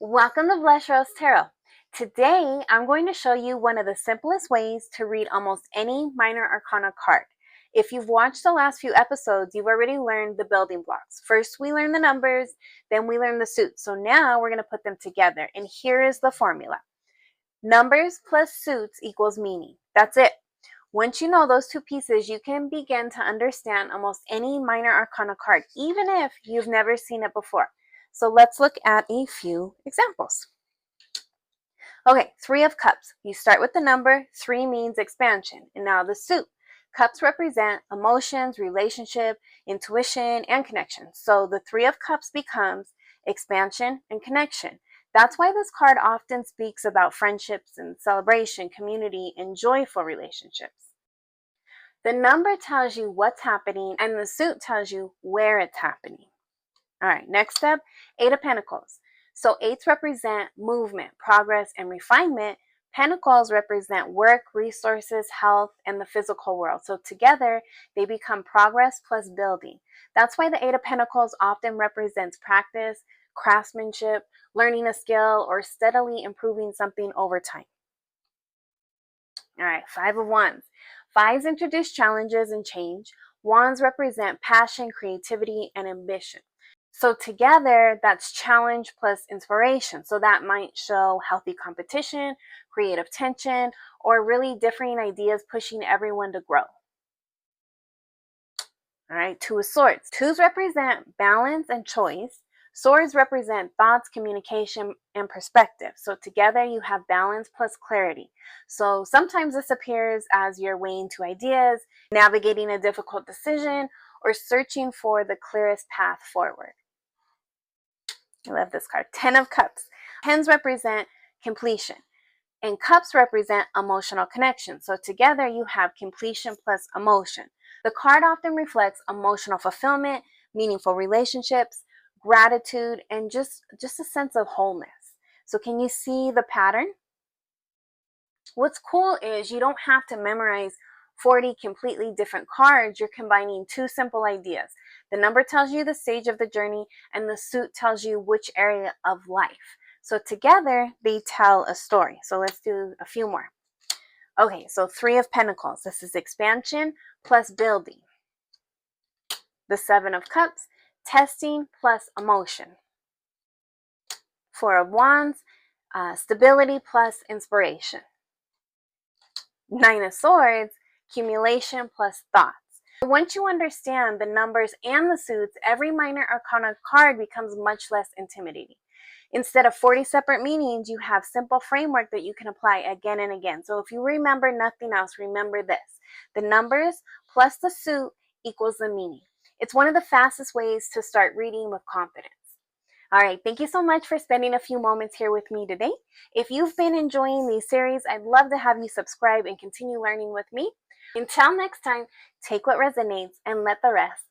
Welcome to Blush Rose Tarot. Today, I'm going to show you one of the simplest ways to read almost any Minor Arcana card. If you've watched the last few episodes, you've already learned the building blocks. First, we learn the numbers, then we learn the suits. So now we're going to put them together. And here is the formula. Numbers plus suits equals meaning. That's it. Once you know those two pieces, you can begin to understand almost any Minor Arcana card, even if you've never seen it before. So let's look at a few examples. Okay, 3 of Cups. You start with the number. 3 means expansion. And now the suit. Cups represent emotions, relationship, intuition, and connection. So the 3 of Cups becomes expansion and connection. That's why this card often speaks about friendships and celebration, community, and joyful relationships. The number tells you what's happening, and the suit tells you where it's happening. All right, next up, 8 of Pentacles. So 8s represent movement, progress, and refinement. Pentacles represent work, resources, health, and the physical world. So together, they become progress plus building. That's why the 8 of Pentacles often represents practice, craftsmanship, learning a skill, or steadily improving something over time. All right, 5 of Wands. 5s introduce challenges and change. Wands represent passion, creativity, and ambition. So together, that's challenge plus inspiration. So that might show healthy competition, creative tension, or really differing ideas pushing everyone to grow. All right, 2 of Swords. 2s represent balance and choice. Swords represent thoughts, communication, and perspective. So together you have balance plus clarity. So sometimes this appears as you're weighing 2 ideas, navigating a difficult decision, or searching for the clearest path forward. I love this card. 10 of Cups. 10s represent completion, and Cups represent emotional connection. So together you have completion plus emotion. The card often reflects emotional fulfillment, meaningful relationships, gratitude, and just a sense of wholeness. So can you see the pattern? What's cool is you don't have to memorize 40 completely different cards. You're combining 2 simple ideas. The number tells you the stage of the journey, and the suit tells you which area of life. So together, they tell a story. So let's do a few more. Okay, so 3 of Pentacles. This is expansion plus building. The 7 of Cups, testing plus emotion. 4 of Wands, stability plus inspiration. 9 of Swords, accumulation plus thoughts. Once you understand the numbers and the suits, every Minor Arcana card becomes much less intimidating. Instead of 40 separate meanings, you have simple framework that you can apply again and again. So if you remember nothing else, remember this. The numbers plus the suit equals the meaning. It's one of the fastest ways to start reading with confidence. All right, thank you so much for spending a few moments here with me today. If you've been enjoying these series, I'd love to have you subscribe and continue learning with me. Until next time, take what resonates and let the rest